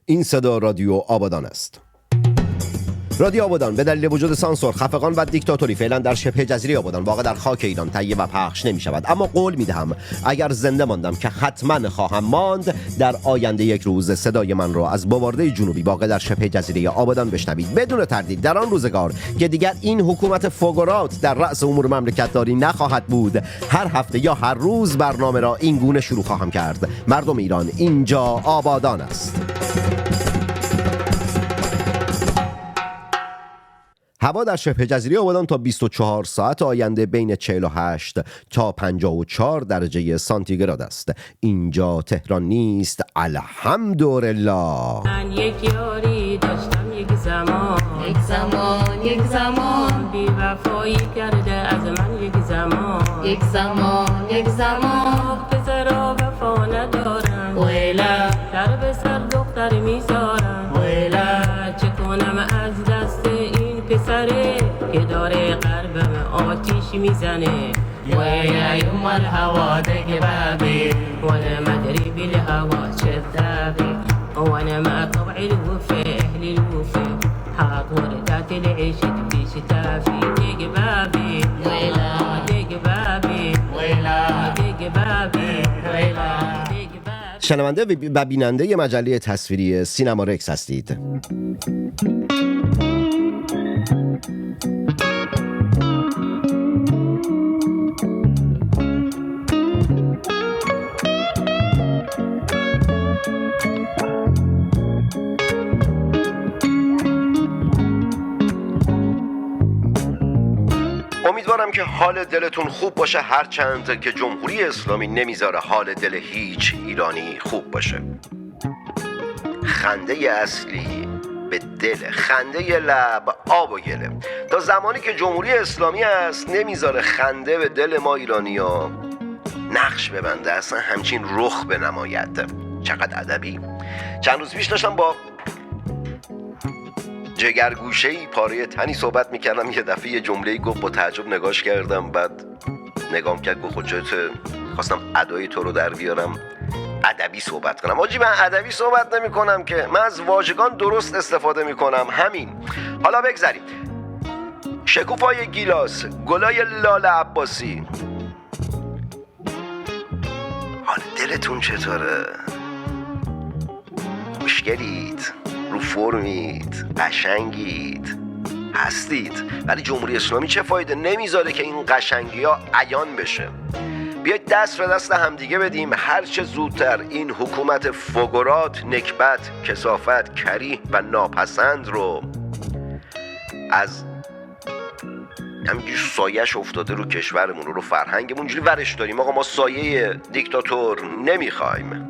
این صدا رادیو آبادان است. رادیو آبادان به دلیل وجود سانسور، خفقان و دیکتاتوری فعلا در شبه جزیره آبادان واقع در خاک ایران تهیه و پخش نمی شود، اما قول می دهم اگر زنده ماندم که حتما خواهم ماند، در آینده یک روز صدای من را از بوارده جنوبی واقع در شبه جزیره آبادان بشنوید. بدون تردید در آن روزگار که دیگر این حکومت فوگورات در رأس امور مملکت داری نخواهد بود، هر هفته یا هر روز برنامه را این گونه شروع خواهم کرد: مردم ایران، اینجا آبادان است. هوا در شبه جزیره آبادان تا 24 ساعت آینده بین 48 تا 54 درجه سانتیگراد است. اینجا تهران نیست، الحمدلله. من یک یاری داشتم یک زمان بی وفایی کرده از من یک زمان پسرا وفا ندارم، ویلا در به سر دختر میذارم، ویلا چه کنم از دست این پسره که داره قلبم آتیش میزنه. ويا يوم الهوى تكبابي وانا ما ادري بالهوى شذابي وانا ما طبع الوفا اهل الوفا حاط وردات العيش في شتافي تكبابي ويلا تكبابي ويلا تكبابي ويلا. شنونده و بیننده مجله تصویری سینما رکس هستید. امیدوارم که حال دلتون خوب باشه، هرچند که جمهوری اسلامی نمیذاره حال دل هیچ ایرانی خوب باشه. خنده اصلی به دل، خنده لب آب و گله. تا زمانی که جمهوری اسلامی است نمیذاره خنده به دل ما ایرانی‌ها نقش ببنده، اصلا همچین رخ بنماید. چقدر ادبی. چند روز پیش داشتم با جگرگوشه‌ای پاره تنی صحبت میکردم، یه دفعه یه جمله‌ای گفت، با تعجب نگاش کردم، بعد نگام کرد، گفت خودت خواستم ادای تو رو در بیارم ادبی صحبت کنم. آجی من ادبی صحبت نمی کنم که، من از واژگان درست استفاده می کنم. همین. حالا بگذاریم. شکوفای گیلاس، گلای لال عباسی، حال دلتون چطوره؟ خوشگلید؟ رو فرمید؟ قشنگید؟ هستید؟ ولی جمهوری اسلامی چه فایده؟ نمیذاره که این قشنگی ها عیان بشه. بیایید دست به دست همدیگه بدیم، هرچه زودتر این حکومت فوگورات، نکبت، کثافت، کریه و ناپسند رو از همینجوری سایش افتاده رو کشورمون رو فرهنگمون اونجوری ورش داریم. آقا ما سایه دیکتاتور نمیخوایم.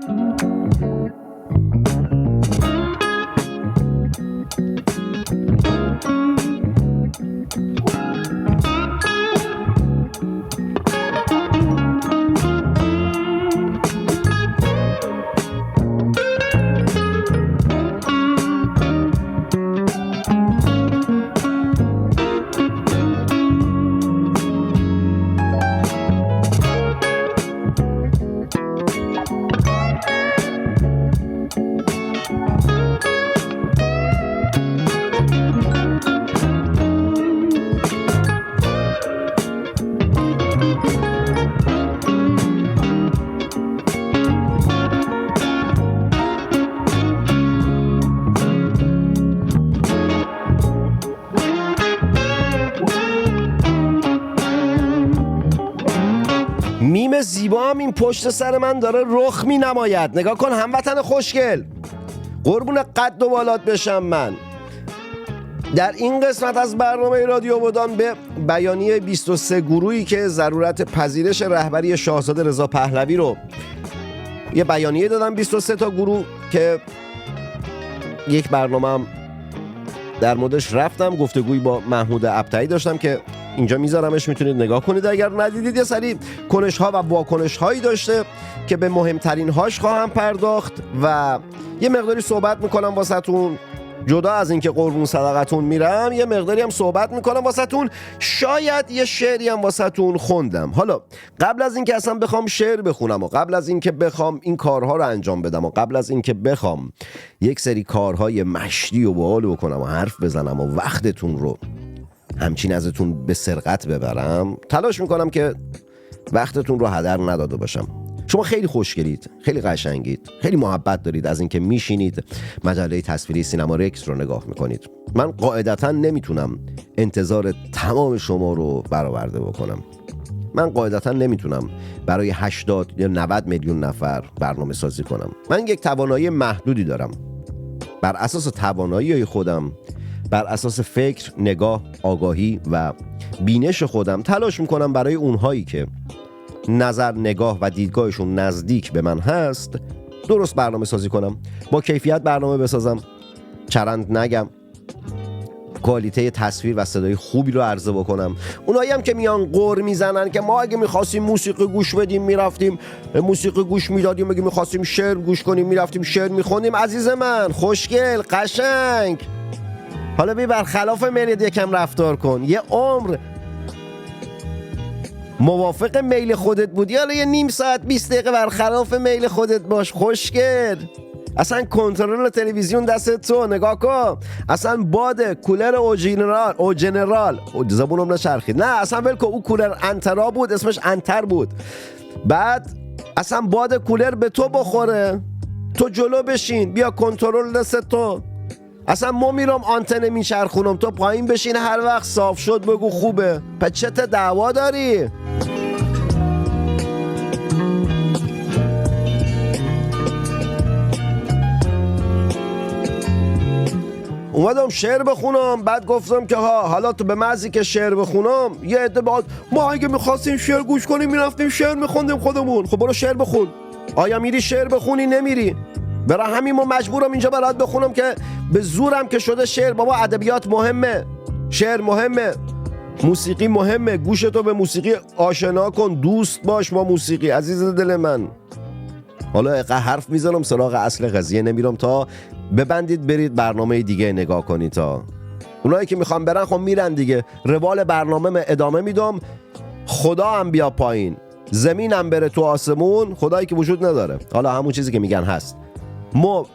میم زیبا هم این پشت سر من داره رخ می نماید. نگاه کن هموطن خوشگل، قربون قد و بالات بشم من. در این قسمت از برنامه رادیو آبادان به بیانیه 23 گروهی که ضرورت پذیرش رهبری شاهزاده رضا پهلوی رو یه بیانیه دادم، 23 تا گروه که یک برنامه هم در موردش رفتم، گفتگویی با محمود ابطحی داشتم که اینجا میذارمش، میتونید نگاه کنید اگر ندیدید. یه سری کنش ها و واکنش هایی داشته که به مهمترین هاش خواهم پرداخت و یه مقداری صحبت میکنم واسهتون جدا از اینکه قربون صدقتون میرم یه مقداری هم صحبت میکنم واسهتون، شاید یه شعری هم واسهتون خوندم. حالا قبل از اینکه اصلا بخوام شعر بخونم و قبل از اینکه بخوام این کارها رو انجام بدم و قبل از اینکه بخوام یک سری کارهای مشتی و باحال بکنم و حرف بزنم و وقتتون رو همچین ازتون به سرقت ببرم، تلاش میکنم که وقتتون رو هدر نداده باشم. شما خیلی خوشگلید، خیلی قشنگید، خیلی محبت دارید از اینکه میشینید مجله تصویری سینما رکس رو نگاه میکنید. من قاعدتا نمیتونم انتظار تمام شما رو برآورده بکنم. من قاعدتا نمیتونم برای 80 یا 90 میلیون نفر برنامه سازی کنم. من یک توانایی محدودی دارم. بر اساس توانایی خودم، بر اساس فکر، نگاه، آگاهی و بینش خودم تلاش میکنم برای اونهایی که نظر، نگاه و دیدگاهشون نزدیک به من هست درست برنامه سازی کنم، با کیفیت برنامه بسازم، چرند نگم، کوالیته تصویر و صدای خوبی رو عرضه بکنم. اونایی هم که میان قر میزنن که ما اگه میخواستیم موسیقی گوش بدیم میرفتیم موسیقی گوش میدادیم، اگه میخواستیم شعر گوش کنیم میرفتیم شعر میخوندیم، عزیز من خوشگل قشنگ، حالا بی برخلاف میلت یکم رفتار کن. یه عمر موافق میل خودت بودی، حالا یه نیم ساعت 20 دقیقه برخلاف میل خودت باش خوشگل. اصلا کنترل تلویزیون دست تو، نگاه کن. اصلا باد کولر او جنرال زبونم نچرخید، نه اصلا ول کن، او کولر انترا بود، اسمش انتر بود. بعد اصلا باد کولر به تو بخوره، تو جلو بشین، بیا کنترل دست تو. اصلا ما میرم آنتن میچرخونم، تو پایین بشین، هر وقت صاف شد بگو خوبه. پس چه دعوا داری؟ اومدم شعر بخونم، بعد گفتم که حالا تو به محضی که شعر بخونم یه عده بعد ما اگه میخواستیم شعر گوش کنیم میرفتیم شعر میخوندیم خودمون. خب برو شعر بخون. آیا میری شعر بخونی؟ نمیری. برای همین ما مجبورم اینجا برات بخونم که به زورم که شده شعر. بابا ادبیات مهمه، شعر مهمه، موسیقی مهمه. گوشتو به موسیقی آشنا کن، دوست باش با موسیقی عزیز دل من. حالا حرف میزنم سراغ اصل قضیه نمیرم تا ببندید برید برنامه دیگه نگاه کنید. تا اونایی که میخوام برن خب میرن دیگه. روال برنامه ادامه میدم. خدا هم بیا پایین، زمینم بره تو آسمون، خدایی که وجود نداره. حالا همون چیزی که میگن هست. ما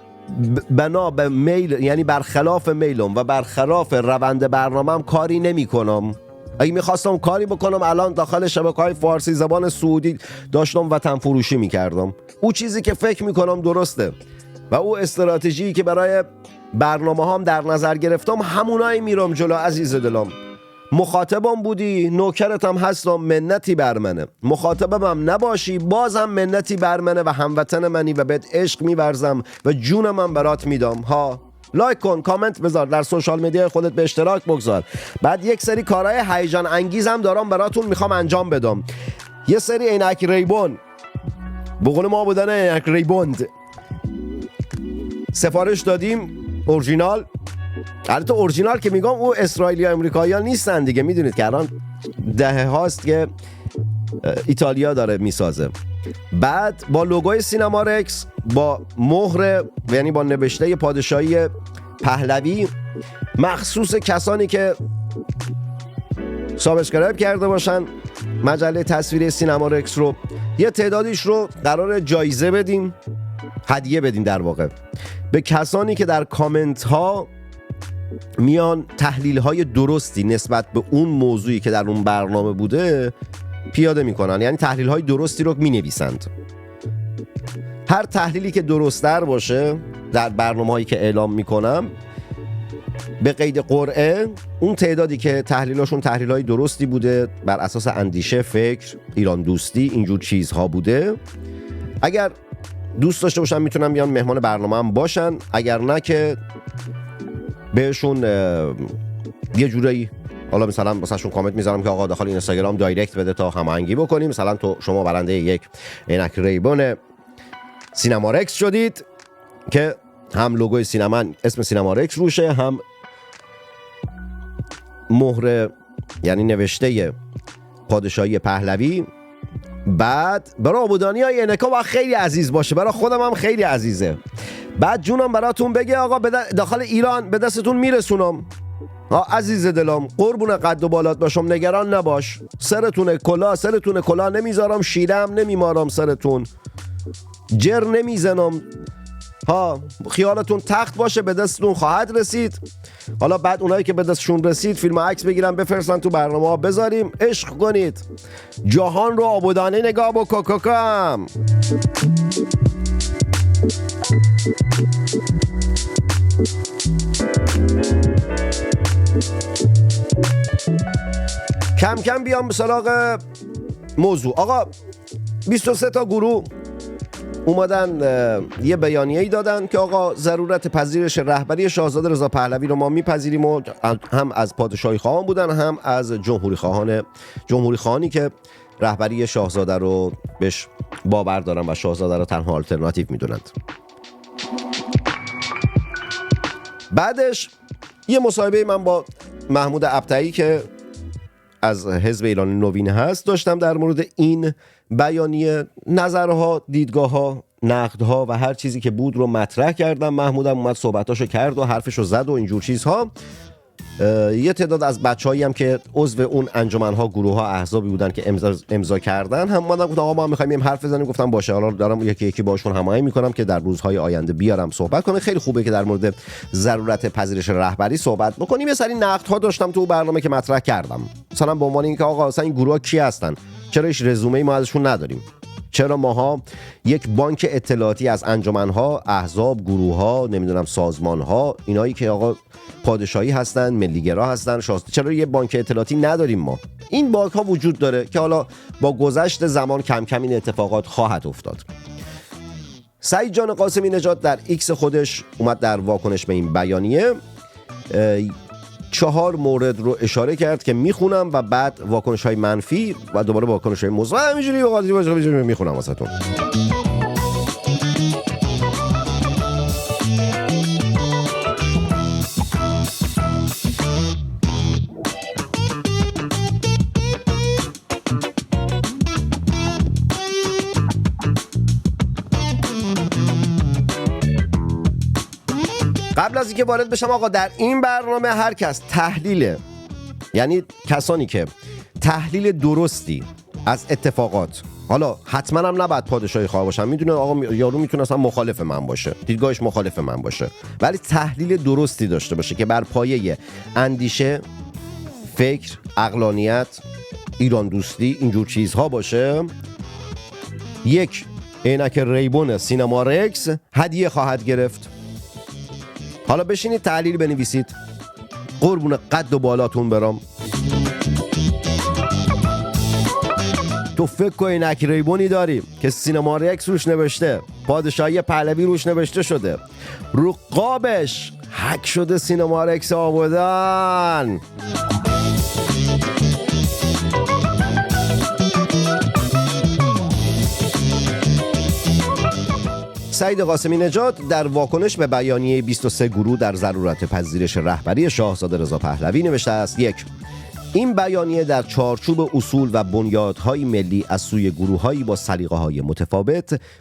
بنا به میل، یعنی برخلاف میلم و برخلاف روند برنامه‌ام کاری نمی کنم. اگه میخواستم کاری بکنم الان داخل شبکه‌های فارسی زبان سعودی داشتم وطن فروشی میکردم. او چیزی که فکر میکنم درسته و او استراتژی که برای برنامه هام در نظر گرفتم همونایی میرم جلو. عزیز دلم مخاطبم بودی، نوکرتم هستم، منتی بر منه. مخاطبم نباشی بازم منتی بر منه و هموطن منی و بهت عشق میورزم و جونم هم برات میدم. ها لایک کن، کامنت بذار، در سوشال میدیا خودت به اشتراک بگذار. بعد یک سری کارهای هیجان انگیزم دارم براتون میخوام انجام بدم. یه سری عینک ریبون، به قول ما بودن عینک ریبوند سفارش دادیم، اورجینال. البته اورجینال که میگم او اسرائیلی امریکایی‌ها نیستن دیگه، میدونید که الان دهه هاست که ایتالیا داره میسازه. بعد با لوگوی سینما رکس، با مهر یعنی با نوشته پادشاهی پهلوی، مخصوص کسانی که سابسکرایب کرده باشن مجله تصویری سینما رکس رو، یه تعدادیش رو قرار جایزه بدیم، هدیه بدیم در واقع به کسانی که در کامنت ها میان تحلیل های درستی نسبت به اون موضوعی که در اون برنامه بوده پیاده میکنن. یعنی تحلیل های درستی رو می نویسند. هر تحلیلی که درست‌تر باشه در برنامه هایی که اعلام میکنم به قید قرعه، اون تعدادی که تحلیلاشون تحلیل های درستی بوده بر اساس اندیشه، فکر، ایران دوستی، اینجور چیزها بوده، اگر دوست داشته باشن میتونن بیان مهمان برنامه هم باشن. اگر نه که بهشون یه جورایی حالا مثلا واسهشون کامنت میذارم که آقا داخل اینستاگرام دایرکت بده تا هماهنگی بکنیم. مثلا تو شما برنده یک عینک ریبون سینما رکس شدید که هم لوگوی سینما اسم سینما رکس روشه، هم مهر یعنی نوشته پادشاهی پهلوی. بعد برای آبودانی های عینک‌ها باید خیلی عزیز باشه، برای خودم هم خیلی عزیزه. بعد جونم براتون بگه آقا داخل ایران به دستتون میرسونم. عزیز دلم قربون قد و بالات باشم، نگران نباش. سرتونه کلا نمیذارم، شیرم نمیمارم، سرتون جر نمیزنم. خیالتون تخت باشه، به دستتون خواهد رسید. حالا بعد اونایی که به دستشون رسید فیلم عکس بگیرن بفرستن تو برنامه ها بذاریم، عشق کنید. جهان رو آبادانه نگاه بکن. کم کم بیام به سراغ موضوع. آقا 23 تا گروه اومدن یه بیانیه‌ای دادن که آقا ضرورت پذیرش رهبری شاهزاده رضا پهلوی رو ما میپذیریم، و هم از پادشاهی خواهان بودن هم از جمهوری خواهانی که رهبری شاهزاده رو بهش باور دارن و شاهزاده رو تنها آلترناتیو میدونند. بعدش یه مصاحبه من با محمود ابطحی که از حزب ایران نوین هست داشتم در مورد این بیانیه. نظرها، دیدگاهها، نقدها و هر چیزی که بود رو مطرح کردم. محمودم اومد صحبتاشو کرد و حرفشو زد و اینجور چیزها. یه تعداد از بچه‌هایی هم که عضو اون انجمن‌ها، گروه‌ها، احزابی بودن که امضا کردن هم اومدن گفتن آقا ما می‌خوایم این حرف بزنیم. گفتم باشه، حالا دارم یکی یکی باشون هماهنگی می‌کنم که در روزهای آینده بیارم صحبت کنه. خیلی خوبه که در مورد ضرورت پذیرش رهبری صحبت بکنیم. یه سری نقدها داشتم تو برنامه که مطرح کردم، مثلا به عنوان اینکه آقا اصلا این گروه‌ها کی هستن؟ چرا هیچ رزومه‌ای ما ازشون نداریم؟ چرا ماها یک بانک اطلاعاتی از انجمن‌ها، احزاب، گروه‌ها، نمیدونم سازمان‌ها، اینایی که آقا پادشاهی هستن، ملیگرا هستن، چرا یه بانک اطلاعاتی نداریم ما؟ این بانک‌ها وجود داره که حالا با گذشت زمان کم کم این اتفاقات خواهد افتاد. سعید جان قاسمی نژاد در ایکس خودش اومد در واکنش به این بیانیه 4 مورد رو اشاره کرد که میخونم و بعد واکنش‌های منفی و دوباره واکنش‌های مثبت همینجوری میخونم واسهتون. قبل از اینکه وارد بشم آقا، در این برنامه هر کس یعنی کسانی که تحلیل درستی از اتفاقات، حالا حتما هم نباید پادشاهی خواه باشن، میدونه آقا یارو میتونه اصلا مخالف من باشه، دیدگاهش مخالف من باشه، ولی تحلیل درستی داشته باشه که بر پایه اندیشه، فکر، عقلانیت، ایران دوستی، اینجور چیزها باشه، یک عینک ریبون سینما رکس هدیه خواهد گرفت. حالا بشینید تحلیل بنویسید، قربون قد و بالاتون برام. تو فکر کن عینک ریبونی داریم که سینما رکس روش نوشته، پادشاهی پهلوی روش نوشته شده، رو قابش حک شده سینما رکس آبادان. سعید قاسمی نژاد در واکنش به بیانیه 23 گروه در ضرورت پذیرش رهبری شاهزاده رضا پهلوی نوشته است: 1. این بیانیه در چارچوب اصول و بنیادهای ملی از سوی گروه‌هایی با سلیقه‌های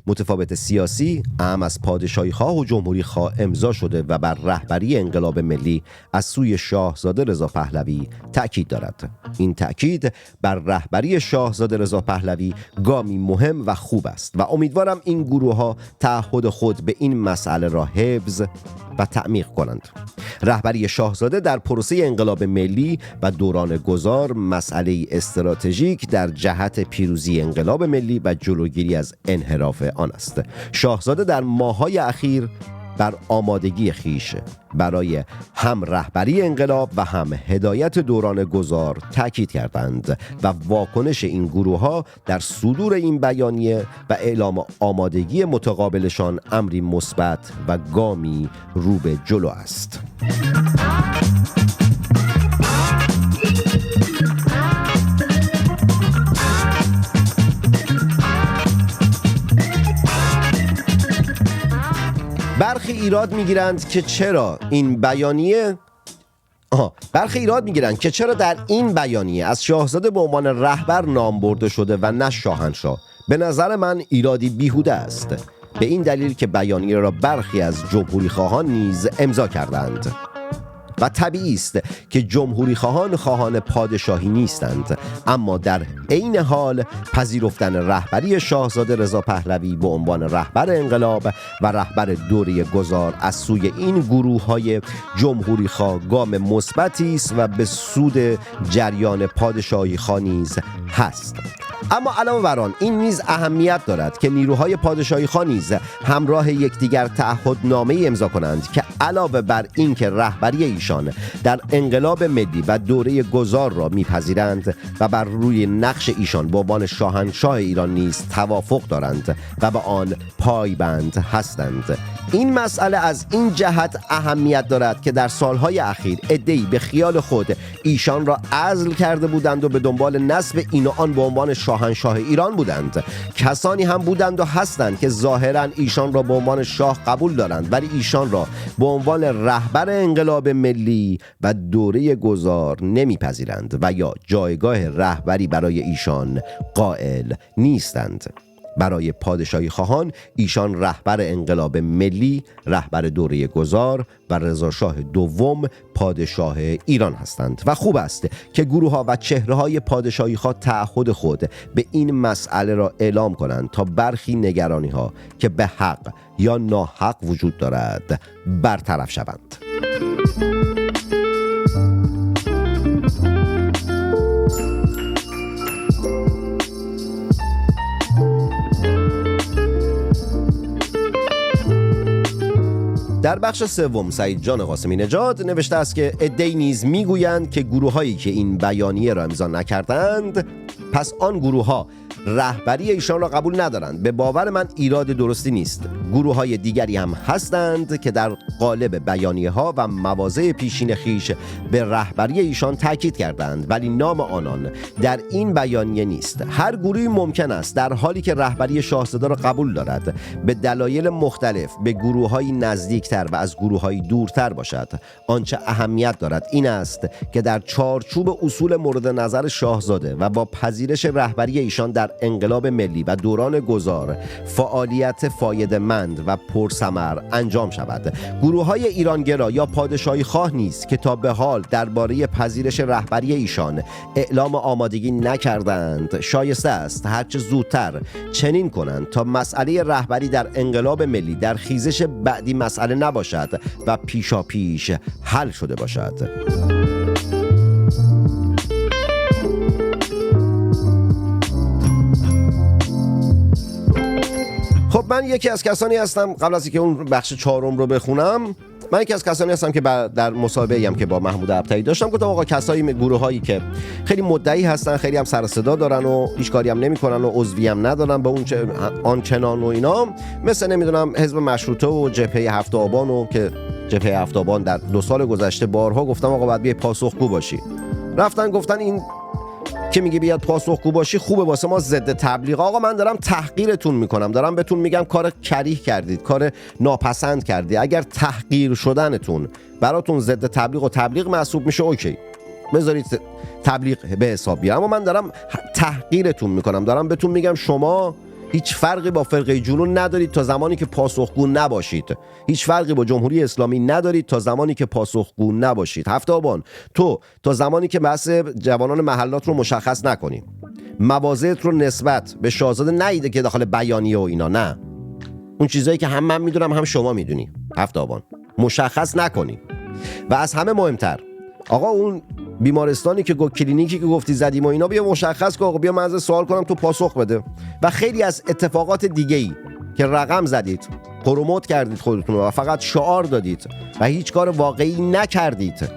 متفاوت سیاسی، اهم از پادشاهی خواه و جمهوری خواه امضا شده و بر رهبری انقلاب ملی از سوی شاهزاده رضا پهلوی تأکید دارد. این تأکید بر رهبری شاهزاده رضا پهلوی گامی مهم و خوب است و امیدوارم این گروه‌ها تعهد خود به این مسئله را حفظ و تعمیق کنند. رهبری شاهزاده در پروسه انقلاب ملی و دوران گذار مسئله استراتژیک در جهت پیروزی انقلاب ملی و جلوگیری از انحراف آن است. شاهزاده در ماه‌های اخیر بر آمادگی خویش برای هم رهبری انقلاب و هم هدایت دوران گذار تاکید کردند و واکنش این گروه‌ها در صدور این بیانیه و اعلام آمادگی متقابلشان امری مثبت و گامی رو به جلو است. برخی ایراد میگیرند که چرا در این بیانیه از شاهزاده به عنوان رهبر نام برده شده و نه شاهنشاه. به نظر من ایرادی بیهوده است. به این دلیل که بیانیه را برخی از جمهوری خواهان نیز امضا کردند. و طبیعی است که جمهوری خواهان پادشاهی نیستند، اما در عین حال پذیرفتن رهبری شاهزاده رضا پهلوی به عنوان رهبر انقلاب و رهبر دوره گذار از سوی این گروه‌های جمهوری خواه گام مثبتی است و به سود جریان پادشاهی خواه نیز هست. اما علاوه بر آن این نیز اهمیت دارد که نیروهای پادشاهی خواه نیز همراه یکدیگر تعهدنامه‌ای امضا کنند که علاوه بر این که رهبری ایشان در انقلاب ملی و دوره گذار را میپذیرند و بر روی نقش ایشان به عنوان شاهنشاه ایران نیز توافق دارند و به آن پایبند هستند. این مسئله از این جهت اهمیت دارد که در سالهای اخیر عده‌ای به خیال خود ایشان را عزل کرده بودند و به دنبال نصب این و آن به عنوان شاهنشاه ایران بودند. کسانی هم بودند و هستند که ظاهراً ایشان را به عنوان شاه قبول دارند، ولی ایشان را به عنوان رهبر انقلاب ملی و دوره گذار نمیپذیرند و یا جایگاه رهبری برای ایشان قائل نیستند. برای پادشاهی خواهان ایشان رهبر انقلاب ملی، رهبر دوره گذار و رضاشاه دوم پادشاه ایران هستند و خوب است که گروه‌ها و چهره‌های پادشاهی خواه تعهد خود به این مسئله را اعلام کنند تا برخی نگرانی‌ها که به حق یا ناحق وجود دارد برطرف شوند. در بخش سوم سعید جان قاسمی نژاد نوشته است که عده‌ای نیز میگویند که گروه‌هایی که این بیانیه را امضا نکردند پس آن گروه‌ها رهبری ایشان را قبول ندارند. به باور من ایراد درستی نیست. گروه‌های دیگری هم هستند که در قالب بیانیه‌ها و مواضع پیشین خیش به رهبری ایشان تاکید کردند، ولی نام آنان در این بیانیه نیست. هر گروهی ممکن است در حالی که رهبری شاهزاده را قبول دارد به دلایل مختلف به گروه‌های نزدیکتر و از گروه‌های دورتر باشد. آنچه اهمیت دارد این است که در چارچوب اصول مورد نظر شاهزاده و با پذیرش رهبری ایشان در انقلاب ملی و دوران گذار فعالیت فایده‌مند و پرثمر انجام شود. گروه‌های ایرانگرا یا پادشاهی خواه نیز که تا به حال درباره پذیرش رهبری ایشان اعلام آمادگی نکردند، شایسته است هرچه زودتر چنین کنند تا مسئله رهبری در انقلاب ملی در خیزش بعدی مسئله نباشد و پیشاپیش حل شده باشد. خب من یکی از کسانی هستم، قبل از اینکه اون بخش چهارم رو بخونم، من یکی از کسانی هستم که در مصاحبه‌ای هم که با محمود ابطحی داشتم گفتم آقا کسایی گروه‌هایی که خیلی مدعی هستن، خیلی هم سر صدا دارن و هیچ کاری هم نمی‌کنن و عضوی هم ندارن به اون آنچنان و اینا، مثل نمیدونم حزب مشروطه و جبهه هفت آبان و که جبهه هفت آبان در 2 سال گذشته بارها گفتم آقا باید بیای پاسخگو باشی. رفتن گفتن این که میگه بیاد پاسخگو باشی خوبه واسه ما ضد تبلیغ. آقا من دارم تحقیرتون میکنم، دارم بهتون میگم کار کریه کردید، کار ناپسند کردید. اگر تحقیر شدنتون براتون ضد تبلیغ و تبلیغ محسوب میشه اوکی، بذارید تبلیغ به حساب بیاد. اما من دارم تحقیرتون میکنم، دارم بهتون میگم شما هیچ فرقی با فرقه جنون ندارید تا زمانی که پاسخگو نباشید. هیچ فرقی با جمهوری اسلامی ندارید تا زمانی که پاسخگو نباشید. هفت آبان تو تا زمانی که بحث جوانان محلات رو مشخص نکنی، مواضعت رو نسبت به شاهزاده نیده که داخل بیانیه و اینا، نه اون چیزایی که هم من میدونم هم شما میدونی، هفت آبان مشخص نکنی. و از همه مهمتر آقا اون بیمارستانی که کلینیکی که گفتی زدیم و اینا بیا مشخص کن، بیا من ازت سوال کنم تو پاسخ بده. و خیلی از اتفاقات دیگه‌ای که رقم زدید، پروموت کردید خودتون و فقط شعار دادید و هیچ کار واقعی نکردید،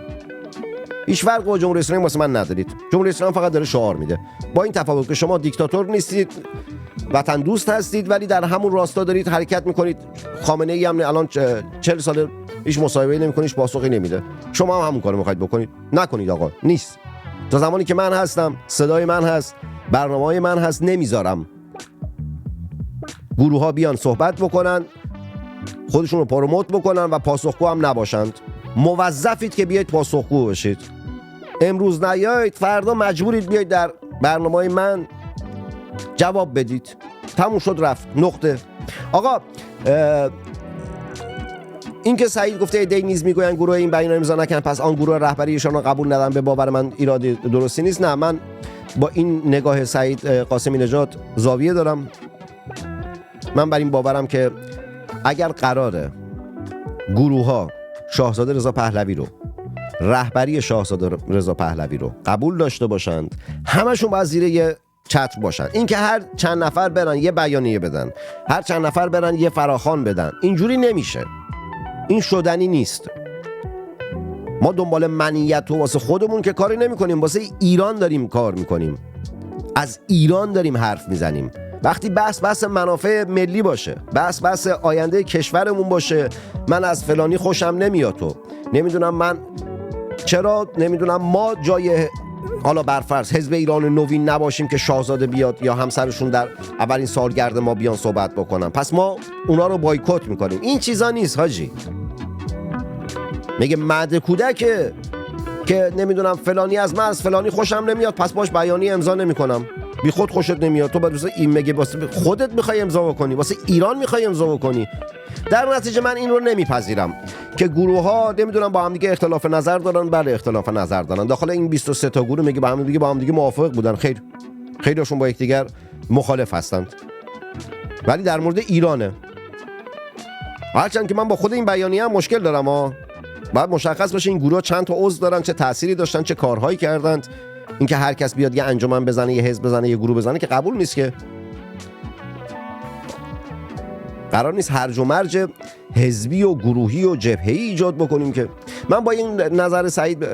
هیچ فرق با جمهوری اسلامی واسه من ندارید. جمهوری اسلامی فقط داره شعار میده، با این تفاوت که شما دیکتاتور نیستید، وطن دوست هستید، ولی در همون راستا دارید حرکت میکنید. خامنه ای هم الان 40 سال هیچ مصاحبه‌ای نمی‌کنه، هیچ پاسخی نمیده. شما هم همون کارو می‌خواید بکنید، نکنید آقا، نیست. تا زمانی که من هستم، صدای من هست، برنامه‌های من هست، نمیذارم گروه‌ها بیان صحبت بکنن، خودشون رو پروموت بکنن و پاسخگو هم نباشند. موظفید که بیاید پاسخگو باشید. امروز نیایید، فردا مجبورید بیاید در برنامه‌های من جواب بدید. تموم شد رفت، نقطه. آقا این که سعید گفته ایده نیز میگوین گروه این بیان امضا نکن پس آن گروه رهبریشان رو قبول ندارن، به باور من ایراد درستی نیست. نه، من با این نگاه سعید قاسمی نژاد زاویه دارم. من بر این باورم که اگر قراره گروه ها شاهزاده رضا پهلوی رو، رهبری شاهزاده رضا پهلوی رو قبول داشته باشند، همشون باید زیر یه چتر باشن. این که هر چند نفر برن یه بیانیه بدن، هر چند نفر برن یه فراخوان بدن، اینجوری نمیشه، این شدنی نیست. ما دنبال منیت و واسه خودمون که کاری نمی کنیم، واسه ایران داریم کار میکنیم، از ایران داریم حرف میزنیم. وقتی بحث منافع ملی باشه، بحث آینده کشورمون باشه، من از فلانی خوشم نمیاد، تو نمیدونم من چرا، نمیدونم ما جای حالا برفرض حزب ایران نوین نباشیم که شاهزاده بیاد یا همسرشون در اولین سالگرد ما بیان صحبت بکنن، پس ما اونا رو بایکوت میکنیم. این چیزا نیست حاجی. میگه مهد کودک که نمیدونم فلانی از من از فلانی خوشم نمیاد پس باش بیانیه امضا نمیکنم. بی خود خوشت نمیاد، تو واسه این میگه واسه خودت میخوای امضا بکنی، واسه ایران میخوای امضا بکنی. در نتیجه من این رو نمیپذیرم که گروه ها نمیدونم با هم دیگه اختلاف نظر دارن. بله اختلاف نظر دارن داخل این 23 تا گروه، میگه با هم دیگه موافق بودن، خیلیشون با یکدیگر مخالف هستند، ولی در مورد ایرانه. هرچند که من با خود این بیانیه هم مشکل دارم باید مشخص باشه این گروه چند تا عضو دارن، چه تأثیری داشتن، چه کارهایی کردند. اینکه هر کس بیاد یه انجمن بزنه، یه حزب بزنه، یه گروه بزنه که قبول نیست. که قرار نیست هرج و مرج حزبی و گروهی و جبهه‌ای ایجاد بکنیم. که من با این نظر سعید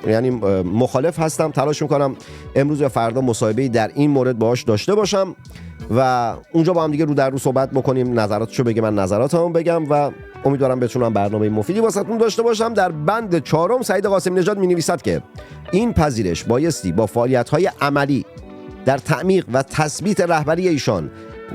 یعنی مخالف هستم. تلاش میکنم امروز یا فردا مصاحبه‌ای در این مورد باهاش داشته باشم و اونجا با هم دیگه رو در رو صحبت بکنیم، نظراتشو بگه، من نظراتمو بگم و امیدوارم بتونم برنامه مفیدی واسهتون داشته باشم. در بند 4 سعید قاسمی نژاد می‌نویسد که این پذیرش بایستی با فعالیت‌های عملی در تعمیق و تثبیت رهبری ایشان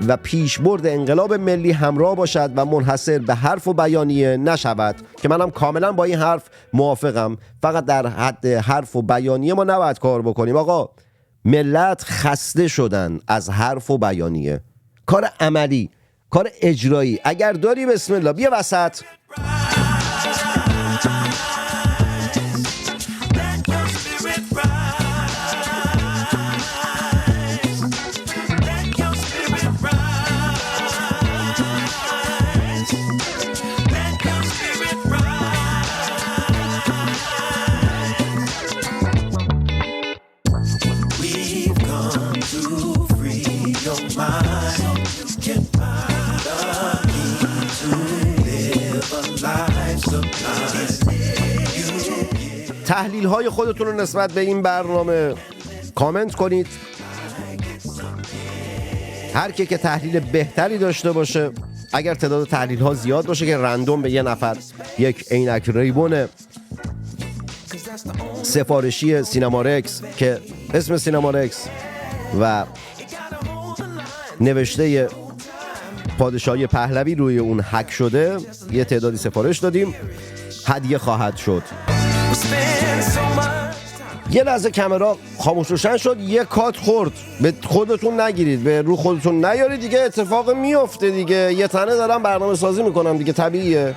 و پیشبرد انقلاب ملی همراه باشد و منحصر به حرف و بیانیه نشود. که منم کاملا با این حرف موافقم. فقط در حد حرف و بیانیه ما نباید کار بکنیم. آقا ملت خسته شدن از حرف و بیانیه. کار عملی، کار اجرایی اگر داری بسم الله بیا وسط. تحلیل های خودتون رو نسبت به این برنامه کامنت کنید. هر کی که تحلیل بهتری داشته باشه، اگر تعداد تحلیل ها زیاد باشه که رندوم به یه نفر یک عینک ریبون سفارشی سینمارکس که اسم سینمارکس و نوشته پادشاهی پهلوی روی اون هک شده، یه تعدادی سفارش دادیم، هدیه خواهد شد. یه لحظه کامera خاموش روشن شد، یه کات خورد. به خودتون نگیرید، به رو خودتون نیارید دیگه، اتفاق میفته دیگه. یه تنه دارم برنامه سازی میکنم دیگه، طبیعیه.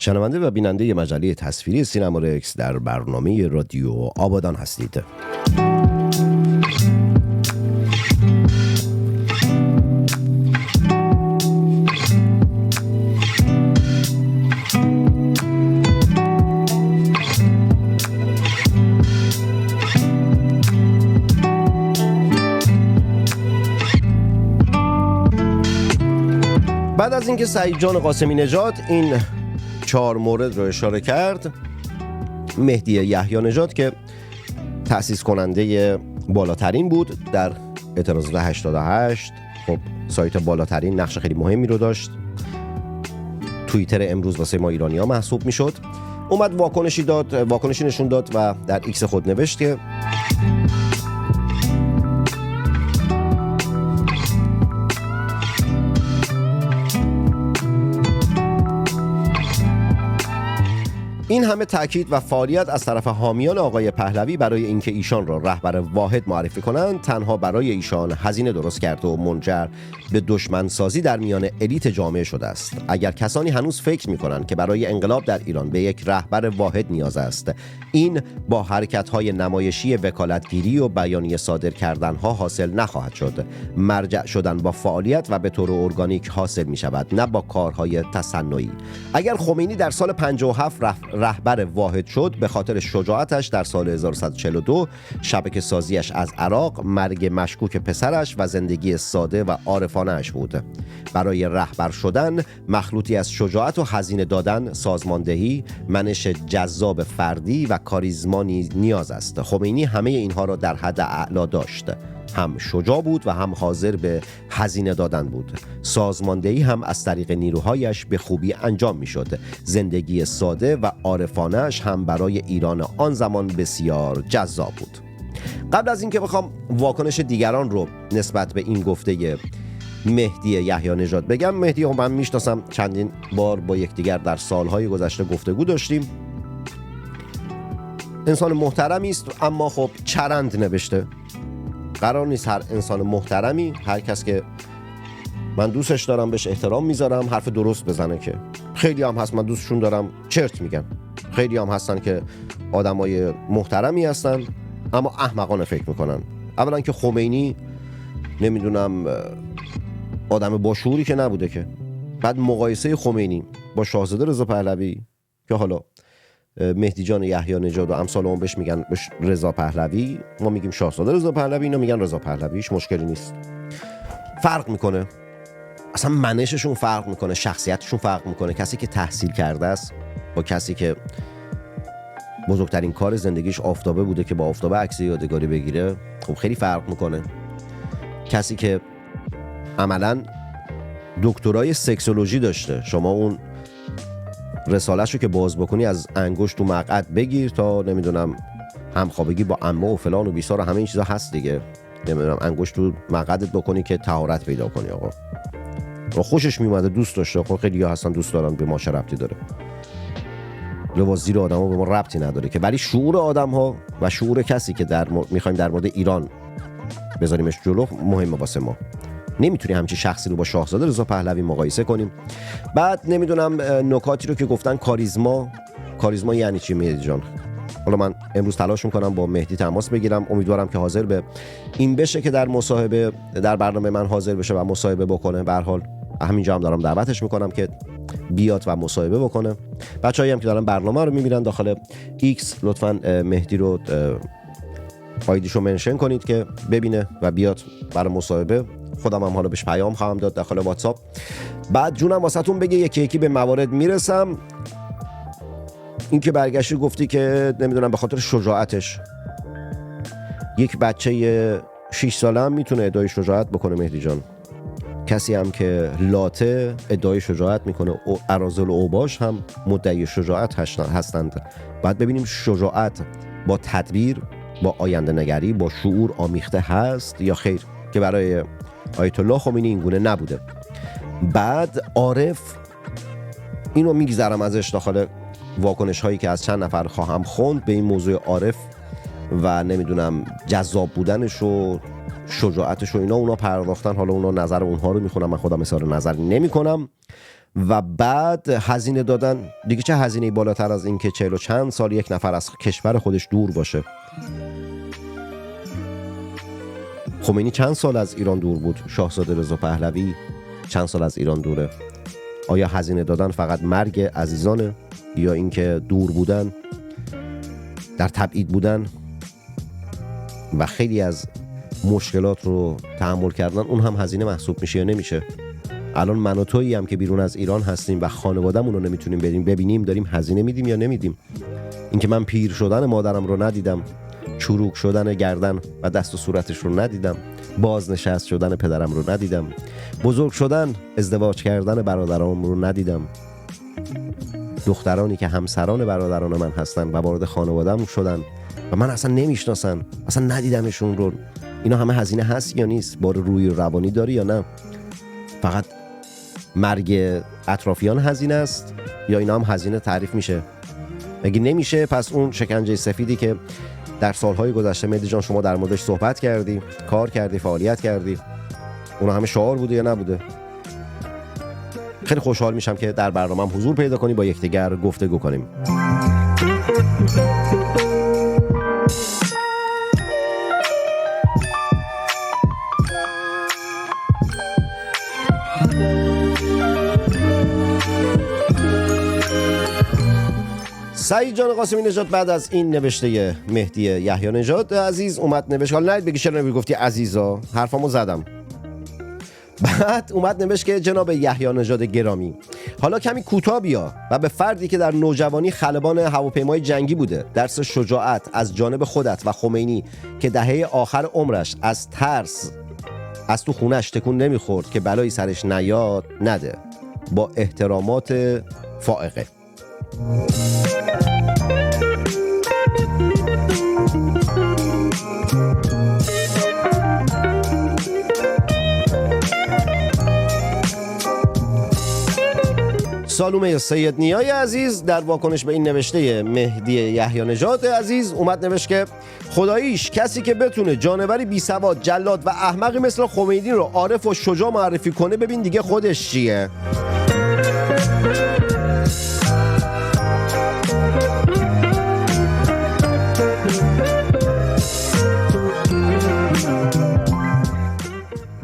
شنونده و بیننده مجله تصویری سینمارکس در برنامه رادیو آبادان هستید. بعد از اینکه سعید جان قاسمی نژاد این 4 مورد رو اشاره کرد، مهدی یحیی نژاد که تأسیس کننده بالاترین بود در اعتراضات 88، خب سایت بالاترین نقش خیلی مهمی رو داشت، توییتر امروز واسه ما ایرانی‌ها محسوب میشد، اومد واکنشی نشون داد و در ایکس خود نوشت که این همه تاکید و فعالیت از طرف حامیان آقای پهلوی برای اینکه ایشان را رهبر واحد معرفی کنند تنها برای ایشان هزینه درست کرده و منجر به دشمنسازی در میان الیت جامعه شده است. اگر کسانی هنوز فکر می‌کنند که برای انقلاب در ایران به یک رهبر واحد نیاز است، این با حرکت‌های نمایشی وکالتگیری و بیانیه صادر کردنها حاصل نخواهد شد. مرجع شدن با فعالیت و به طور ارگانیک حاصل می‌شود، نه با کارهای تصنعی. اگر خمینی در سال 57 رهبر واحد شد، به خاطر شجاعتش در سال 1142، شبکه سازیش از عراق، مرگ مشکوک پسرش و زندگی ساده و عارفانه‌اش بود. برای رهبر شدن مخلوطی از شجاعت و هزینه دادن، سازماندهی، منش جذاب فردی و کاریزما نیاز است. خمینی همه اینها را در حد اعلا داشت. هم شجاع بود و هم حاضر به هزینه دادن بود. سازماندهی هم از طریق نیروهایش به خوبی انجام می شد. زندگی ساده و عارفانه‌اش هم برای ایران آن زمان بسیار جذاب بود. قبل از اینکه بخوام واکنش دیگران رو نسبت به این گفته مهدی یحیی نژاد بگم، مهدی رو من میشناسم، چندین بار با یکدیگر در سالهای گذشته گفتگو داشتیم. انسان محترمی است، اما خب چرند نوشته. قرار نیست هر انسان محترمی، هر کس که من دوستش دارم بهش احترام میذارم حرف درست بزنه. که خیلی هم هست من دوستشون دارم چرت میگن، خیلی هم هستن که آدمای محترمی هستن اما احمقانه فکر میکنن. اولا که خمینی نمیدونم آدم با شعوری که نبوده که. بعد مقایسه خمینی با شاهزاده رضا پهلوی که حالا مهدی جان یحیی نژاد و امثال اون بهش میگن رضا پهلوی، ما میگیم شاهزاده رضا پهلوی، اینا میگن رضا پهلوی، هیچ مشکلی نیست. فرق میکنه، اصلا منششون فرق میکنه، شخصیتشون فرق میکنه. کسی که تحصیل کرده است با کسی که بزرگترین کار زندگیش آفتابه بوده که با آفتابه عکس یادگاری بگیره، خب خیلی فرق میکنه. کسی که عملاً دکترای سکسولوژی داشته، شما اون رساله‌شو که باز بکنی از انگشت تو مقعد بگیر تا نمیدونم همخوابگی با عمه و فلان و بیسار و همه این چیزا هست دیگه، نمیدونم انگشت تو مقعدت بکنی که طهارت پیدا کنی. آقا خوشش میومده، دوست داشته، خب خیلی ها هستن دوست دارن، به ما چه ربطی داره؟ لباس زیر آدم‌ها به ما ربطی نداره که. ولی شعور آدم‌ها و شعور کسی که می‌خوایم در مورد ایران بذاریمش جلو مهمه واسه ما. نمیتونی همچین شخصی رو با شاهزاده رضا پهلوی مقایسه کنیم. بعد نمیدونم نکاتی رو که گفتن کاریزما یعنی چی مهدی جان؟ حالا من امروز تلاش میکنم با مهدی تماس بگیرم، امیدوارم که حاضر به این بشه که در مصاحبه در برنامه من حاضر بشه و مصاحبه بکنه. به هر حال همینجا هم دارم دعوتش میکنم که بیاد و مصاحبه بکنه. بچه‌ای هم که دارن برنامه رو میبینن داخل ایکس لطفاً مهدی رو آیدیشو منشن کنید که ببینه و بیاد برای مصاحبه. خودم هم حالا بهش پیام خواهم داد داخل واتساپ. بعد جونم واسهتون بگه یکی یکی به موارد میرسم. این که برگشتی گفتی که نمیدونم به خاطر شجاعتش، یک بچه 6 ساله هم میتونه ادعای شجاعت بکنه مهدی جان. کسی هم که لاته ادعای شجاعت میکنه، اراذل و اوباش هم مدعی شجاعت هستند. بعد ببینیم شجاعت با تدبیر، با آینده نگری، با شعور آمیخته هست یا خیر، که برای آیت الله خمینی اینگونه نبوده. بعد عارف، اینو میگذرم ازش داخل واکنش هایی که از چند نفر خواهم خوند به این موضوع عارف و نمیدونم جذاب بودنش و شجاعتش و اینا، اونا پرداختن، حالا اونا نظر اونها رو میخونم، من خودم اظهار نظر نمی کنم. و بعد هزینه دادن دیگه، چه هزینه بالاتر از این که 40 و چند سال یک نفر از کشور خودش دور باشه؟ خمینی چند سال از ایران دور بود؟ شاهزاده رضا پهلوی چند سال از ایران دوره؟ آیا هزینه دادن فقط مرگ عزیزانه یا اینکه دور بودن، در تبعید بودن و خیلی از مشکلات رو تحمل کردن، اون هم هزینه محسوب میشه یا نمیشه؟ الان من و تویی هم که بیرون از ایران هستیم و خانواده‌مون رو نمیتونیم بریم ببینیم، داریم هزینه میدیم یا نمیدیم؟ اینکه من پیر شدن مادرم رو ندیدم، چروک شدن گردن و دست و صورتش رو ندیدم، بازنشست شدن پدرم رو ندیدم، بزرگ شدن، ازدواج کردن برادرام رو ندیدم، دخترانی که همسران برادران من هستن و وارد خانواده‌ام شدن و من اصلا نمیشناسن، اصلا ندیدمشون رو. اینا همه هزینه هست یا نیست؟ بار روی روانی داری یا نه؟ فقط مرگ اطرافیان هزینه است یا اینا هم هزینه تعریف میشه؟ اگه نمیشه پس اون شکنجه سفیدی که در سالهای گذشته مهدی جان شما در موردش صحبت کردی، کار کردی، فعالیت کردی، اون همه شعار بوده یا نبوده؟ خیلی خوشحال میشم که در برنامه‌ام حضور پیدا کنی، با یکدیگر گفتگو کنیم. سعید جان قاسمی نژاد بعد از این نوشته مهدی یحیی نژاد عزیز اومد نوشت، حالا نه بگی چرا نمیگفتی عزیزا، حرفامو زدم. بعد اومد نوشت که جناب یحیی نژاد گرامی، حالا کمی کوتاه بیا و به فردی که در نوجوانی خلبان هواپیمای جنگی بوده درس شجاعت از جانب خودت و خمینی که دهه آخر عمرش از ترس از تو خونش تکون نمیخورد که بلایی سرش نیاد نده. با احترامات فائقه. سالومه سید نیای عزیز در واکنش به این نوشته مهدی یحیی نژاد عزیز اومد نوشت که خداییش کسی که بتونه جانوری بی سواد، جلاد و احمقی مثل خمینی رو عارف و شجاع معرفی کنه، ببین دیگه خودش چیه.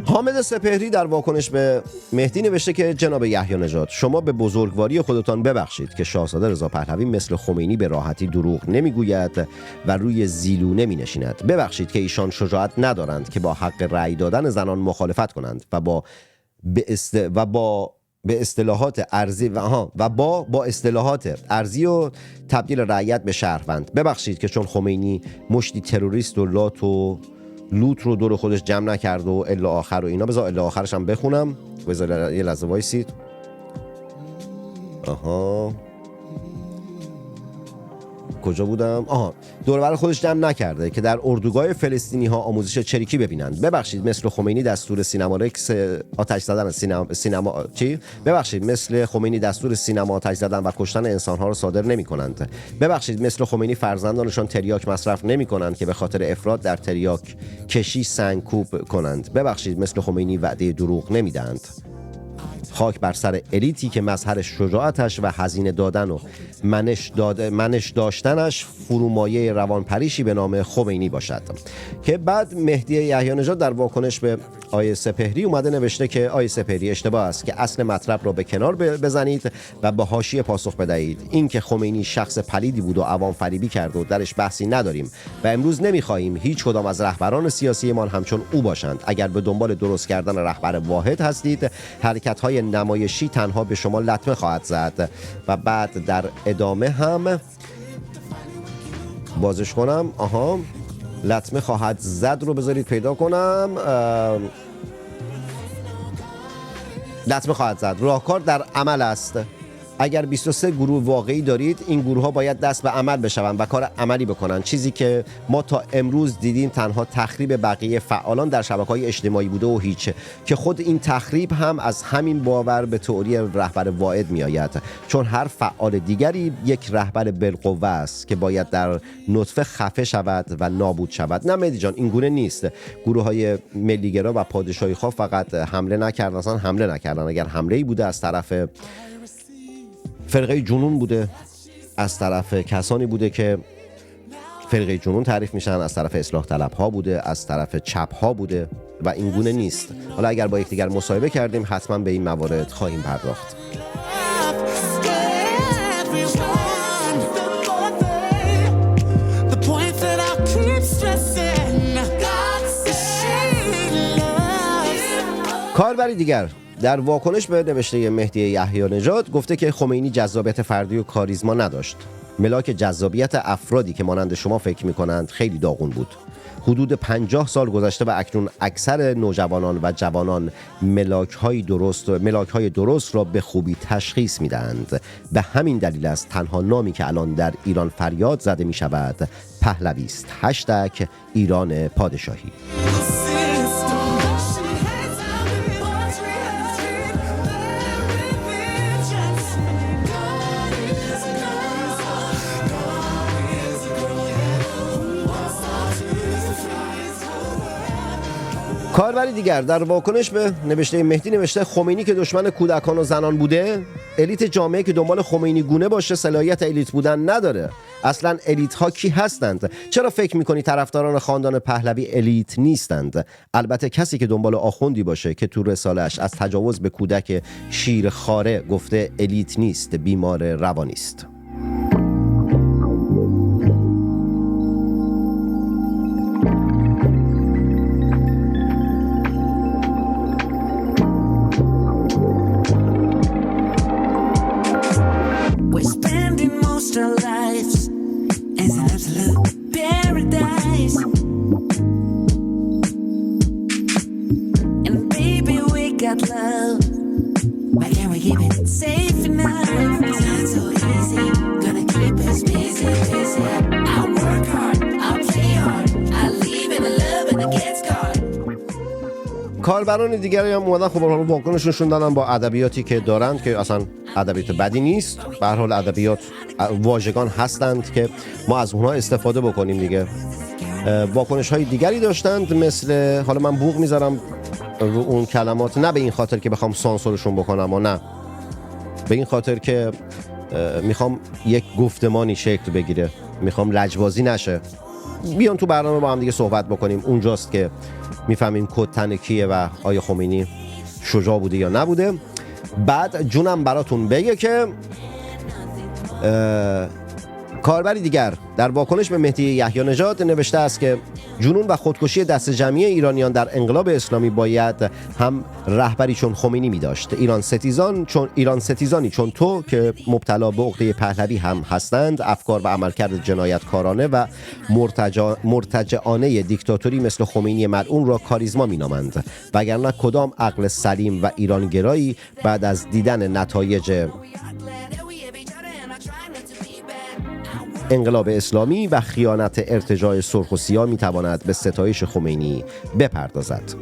حامد سپهری در واکنش به مهدی نوشته که جناب یحیی نژاد شما به بزرگواری خودتان ببخشید که شاهزاده رضا پهلوی مثل خمینی به راحتی دروغ نمیگوید و روی زیلو نمی نشیند. ببخشید که ایشان شجاعت ندارند که با حق رأی دادن زنان مخالفت کنند و با اصطلاحات ارضی و تبدیل رعیت به شهروند. ببخشید که چون خمینی مشتی تروریست و لوت رو دور خودش جمع نکرد و الا آخر و اینا. بذار الا آخرش هم بخونم، بذار یه لحظه وایسید. کجا بودم؟ دور بر خودش جمع نکرده که در اردوگاه فلسطینی ها آموزش چریکی ببینند. ببخشید مثل خمینی دستور سینما رکس آتش زدن مثل خمینی دستور سینما آتش زدن و کشتن انسان ها رو صادر نمی کنند. ببخشید مثل خمینی فرزندانشان تریاک مصرف نمی کنند که به خاطر افراط در تریاک کشی سنگکوب کنند. ببخشید مثل خمینی وعده دروغ نمیدند. خاک بر سر الیتی که مظهر شجاعتش و هزینه دادن و منش داشتنش فرومایه روانپریشی به نام خمینی باشد. که بعد مهدی یحیی نژاد در واکنش به آیه سپهری اومده نوشته که آیه سپهری اشتباه است که اصل مطلب را به کنار بزنید و به حاشیه پاسخ بدهید. این که خمینی شخص پلیدی بود و عوام فریبی کرد و درش بحثی نداریم و امروز نمیخواهیم هیچ کدام از رهبران سیاسیمان همچون او باشند. اگر به دنبال درست کردن رهبر واحد هستید، حرکت‌های نمایشی تنها به شما لطمه خواهد زد. و بعد در ادامه هم بازش کنم، لطمه خواهد زد رو بذارید پیدا کنم. لطمه خواهد زد. راهکار در عمل است. اگر 23 گروه واقعی دارید، این گروه ها باید دست به عمل بشوند و کار عملی بکنن. چیزی که ما تا امروز دیدیم تنها تخریب بقیه فعالان در شبکه‌های اجتماعی بوده و هیچ، که خود این تخریب هم از همین باور به تئوری رهبر واحد میآید، چون هر فعال دیگری یک رهبر بالقوه است که باید در نطفه خفه شود و نابود شود. نه مهدی جان، این گونه نیست. گروه‌های ملیگرا و پادشاهی خواه فقط حمله نکردن، اصلا حمله نکردن. اگر حمله‌ای بوده از طرف فرقه جنون بوده، از طرف کسانی بوده که فرقه جنون تعریف میشن، از طرف اصلاح طلب ها بوده، از طرف چپ ها بوده و این گونه نیست. حالا اگر با یکدیگر مصاحبه کردیم حتما به این موارد خواهیم پرداخت. کاربری دیگر در واکنش به نوشته مهدی یحیی نژاد گفته که خمینی جذابیت فردی و کاریزما نداشت. ملاک جذابیت افرادی که مانند شما فکر می‌کنند خیلی داغون بود. حدود 50 سال گذشته و اکنون اکثر نوجوانان و جوانان ملاک‌های درست را به خوبی تشخیص می‌دهند. به همین دلیل است تنها نامی که الان در ایران فریاد زده می‌شود پهلوی است. ایران پادشاهی. کاربری دیگر در واکنش به نوشته مهدی نوشته خمینی که دشمن کودکان و زنان بوده، الیت جامعه که دنبال خمینی گونه باشه صلاحیت الیت بودن نداره. اصلا الیت ها کی هستند؟ چرا فکر میکنی طرفداران خاندان پهلوی الیت نیستند؟ البته کسی که دنبال آخوندی باشه که تو رساله‌اش از تجاوز به کودک شیر خاره گفته الیت نیست، بیمار روانی است. کاربران دیگری هم اومدن خب واکنششون دادن با ادبیاتی که دارند که اصلا ادبیات بدی نیست. به هر حال ادبیات واژگان هستند که ما از اونها استفاده بکنیم دیگه. واکنش های دیگری داشتند مثل، حالا من بوق میذارم رو اون کلمات، نه به این خاطر که بخوام سانسورشون بکنم و نه به این خاطر که میخوام یک گفتمانی شکل بگیره، میخوام لجبازی نشه. بیان تو برنامه با هم دیگه صحبت بکنیم، اونجاست که میفهمیم کد تن کیه و آیا خمینی شجاع بوده یا نبوده. بعد جونم براتون بگه که کاربری دیگر در واکنش به مهدی یحیی نژاد نوشته است که جنون و خودکشی دست جمعی ایرانیان در انقلاب اسلامی باید هم رهبری چون خمینی می داشت. ایران ستیزانی چون تو که مبتلا به عقده پهلوی هم هستند، افکار و عملکرد جنایتکارانه و مرتجعانه دیکتاتوری مثل خمینی ملعون را کاریزما می نامند، وگرنه کدام عقل سلیم و ایرانگرایی بعد از دیدن نتایج انقلاب اسلامی و خیانت ارتجاع سرخ و سیاه میتواند به ستایش خمینی بپردازد.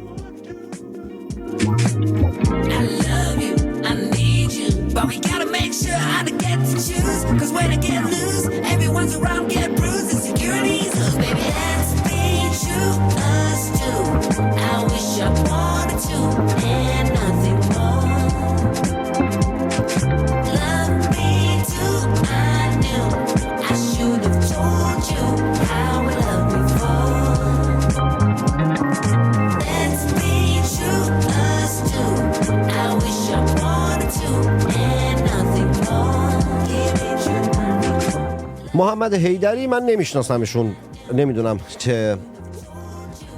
محمد حیدری من نمیشناسمشون، نمیدونم چه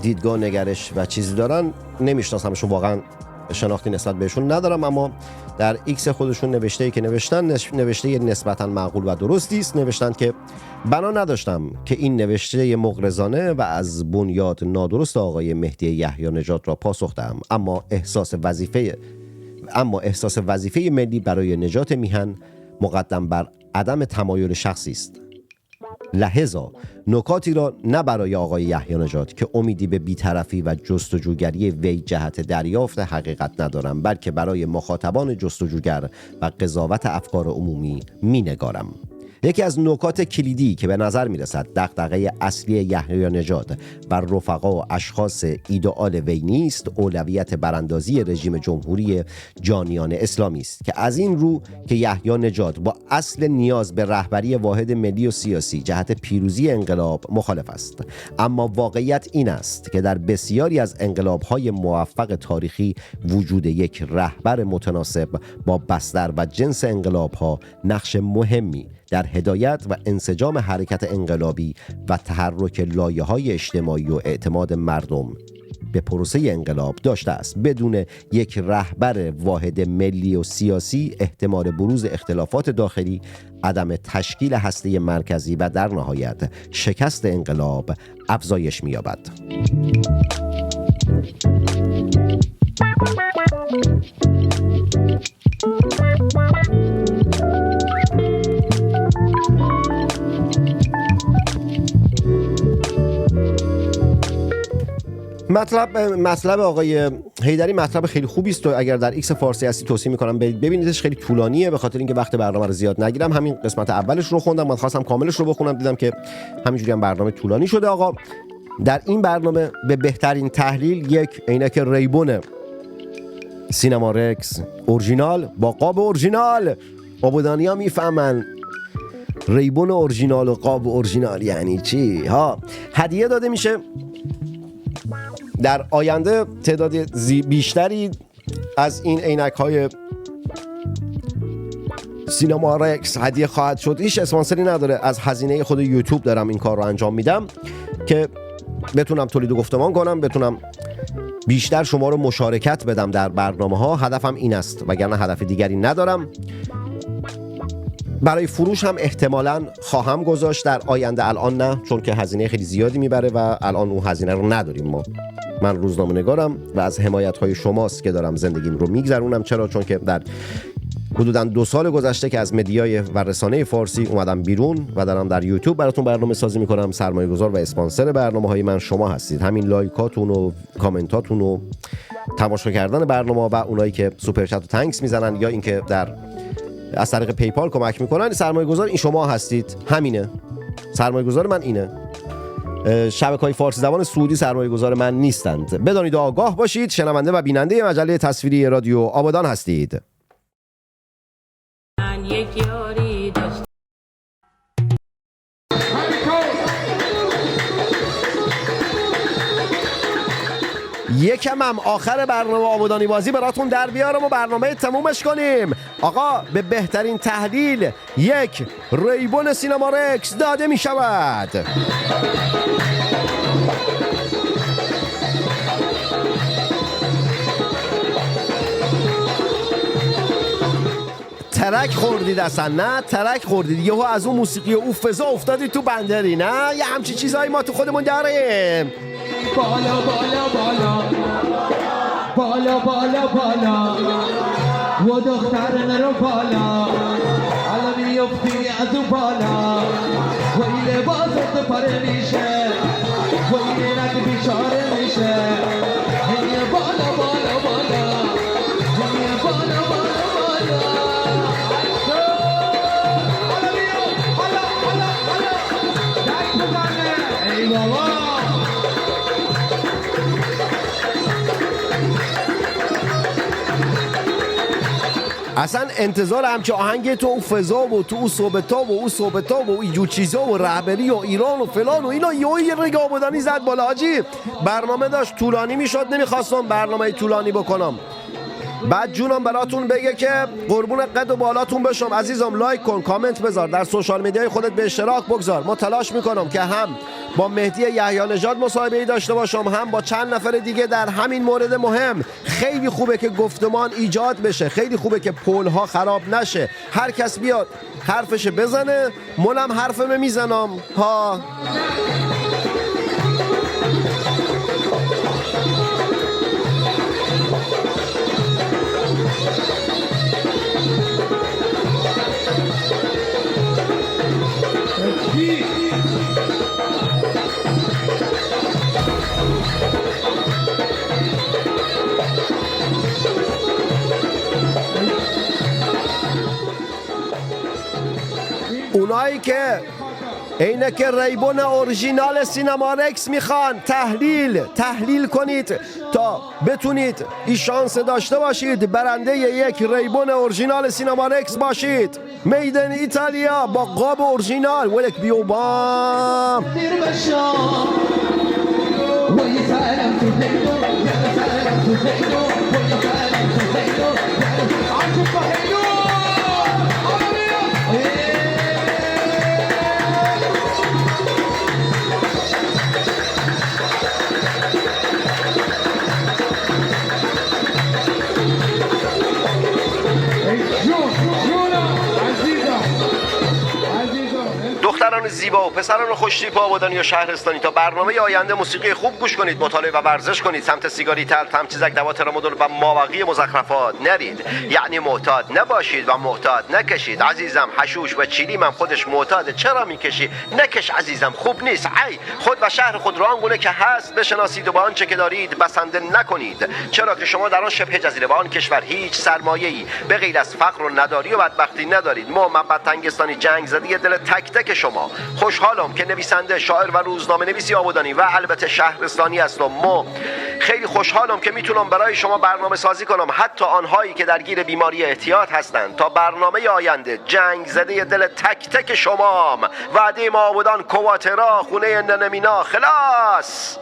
دیدگاه نگرش و چیزی دارن، نمیشناسمشون، واقعا شناختی نسبت بهشون ندارم، اما در ایکس خودشون نوشته‌ای که نوشته نسبتاً معقول و درستی است. نوشتن که بنا نداشتم که این نوشته مغرضانه و از بنیاد نادرست آقای مهدی یحیی نژاد را پاسخ دهم، اما احساس وظیفه ملی برای نجات میهن مقدم بر عدم تمایل شخصی است. لحظا نکاتی را نه برای آقای یحیی نژاد که امیدی به بی‌طرفی و جستجوگری وی جهت دریافت حقیقت ندارم، بلکه برای مخاطبان جستجوگر و قضاوت افکار عمومی مینگارم. یکی از نکات کلیدی که به نظر میرسد دغدغه اصلی یحیی نژاد و رفقا و اشخاص ایدئال وی نیست، اولویت براندازی رژیم جمهوری جانیان اسلامی است که از این رو که یحیی نژاد با اصل نیاز به رهبری واحد ملی و سیاسی جهت پیروزی انقلاب مخالف است. اما واقعیت این است که در بسیاری از انقلاب‌های موفق تاریخی وجود یک رهبر متناسب با بستر و جنس انقلاب‌ها نقش مهمی در هدایت و انسجام حرکت انقلابی و تحرک لایه‌های اجتماعی و اعتماد مردم به پروسه انقلاب داشته است. بدون یک رهبر واحد ملی و سیاسی احتمال بروز اختلافات داخلی، عدم تشکیل هسته مرکزی و در نهایت شکست انقلاب افزایش می‌یابد. مطلب آقای حیدری مطلب خیلی خوبی است و اگر در ایکس فارسی هستی توصیه میکنم ببینیدش. خیلی طولانیه، به خاطر اینکه وقت برنامه رو زیاد نگیرم همین قسمت اولش رو خوندم، من خواستم کاملش رو بخونم، دیدم که همینجوری هم برنامه طولانی شده. آقا در این برنامه به بهترین تحلیل یک عینک ریبون سینما رکس اورجینال با قاب اورجینال. آبادانی‌ها میفهمن ریبون اورجینال و قاب اورجینال یعنی چی ها. هدیه داده میشه. در آینده تعداد بیشتری از این عینک‌های سینما رکس هدیه خواهد شد. هیچ اسپانسری نداره، از هزینه خود یوتیوب دارم این کار رو انجام میدم که بتونم تولید و گفتمان کنم، بتونم بیشتر شما رو مشارکت بدم در برنامه ها. هدفم این است، وگرنه هدف دیگری ندارم. برای فروش هم احتمالاً خواهم گذاشت در آینده، الان نه، چون که هزینه خیلی زیادی میبره و الان اون هزینه رو نداریم ما. من روزنامه نگارم و از حمایت های شماست که دارم زندگیم رو میگذرونم. چرا؟ چون که در حدوداً 2 سال گذشته که از مدیای و رسانه فارسی اومدم بیرون و دارم در یوتیوب براتون برنامه سازی میکنم، سرمایه گذار و اسپانسر برنامه های من شما هستید. همین لایکاتون و کامنتاتون و تماشا کردن برنامه و اونایی که سوپر چت و تانکس میزنن یا اینکه در از طریق پیپال کمک میکنن، سرمایه گذار این شما هستید. همینه، سرمایه گذار من اینه. شبکه‌های فارسی زبان سعودی سرمایه گذار من نیستند. بدانید و آگاه باشید. شنونده و بیننده مجله تصویری رادیو آبادان هستید. من یک یاری داشتم. یکم هم آخر برنامه آبادانی بازی براتون در بیارم و برنامه تمومش کنیم. آقا به بهترین تحلیل یک ریبون سینما رکس داده می شود. ترک خوردید اصلا؟ نه ترک خوردید، یهو از اون موسیقی و فضا افتادید تو بندری. نه یه همچی چیزایی ما تو خودمون داریم. بالا بالا بالا بالا بالا بالا و دختر نرو بالا حالا میفتی از اون بالا و این لباست پاره میشه و این رنگ بیچاره میشه. هی بالا بالا بالا هی بالا بالا بالا حالا بیا حالا حالا حالا دست بزنه. ای بابا اصلا انتظار همچه آهنگ تو اون فضا و تو اون صحبتا و اون صحبتا و این جور چیزا و رهبری و ایران و فلان و اینا یه رگ آبادانی زد بالا. حاجی برنامه داشت طولانی میشد، نمیخواستم برنامه طولانی بکنم. بعد جونم براتون بگه که قربون قد و بالاتون بشم. عزیزم لایک کن، کامنت بذار، در سوشال میدیای خودت به اشتراک بگذار. ما تلاش میکنم که هم با مهدی یحیی نژاد مصاحبه‌ای داشته باشم، هم با چند نفر دیگه در همین مورد مهم. خیلی خوبه که گفتمان ایجاد بشه، خیلی خوبه که پل‌ها خراب نشه، هر کس بیاد حرفش بزنه، منم حرفم میزنم ها. اونایی که عینک ریبون اورجینال سینما رکس میخوان تحلیل کنید تا بتونید این شانس داشته باشید برنده یک ریبون اورجینال سینما رکس باشید. میدن ایتالیا با قاب اورجینال. ولک بیو بام دختران زیبا و پسران خوشتیپ آبادانی و شهرستانی، تا برنامه آینده موسیقی خوب گوش کنید، مطالعه و ورزش کنید، سمت سیگاری تلخ، تمچیزک، دوات رامدول و مابقی مزخرفات نرید. یعنی معتاد نباشید و معتاد نکشید. عزیزم حشوش و چیلیم هم خودش معتاده، چرا میکشی؟ نکش عزیزم، خوب نیست. ای خود و شهر خود را آنگونه که هست بشناسید و با آنچه که دارید بسنده نکنید، چرا که شما در آن شبه جزیره و آن کشور هیچ سرمایه‌ای به غیر از فقر و نداری و بدبختی ندارید. ما منبع تنگستانی جنگ زده دل تک تک شما. خوشحالم که نویسنده، شاعر و روزنامه نویسی آبادانی و البته شهرستانی هستم. خیلی خوشحالم که میتونم برای شما برنامه سازی کنم، حتی آنهایی که درگیر بیماری احتیاط هستند، تا برنامه آینده جنگ زده دل تک تک شمام. وعده ما آبادان کواترا خونه ننمینا خلاص.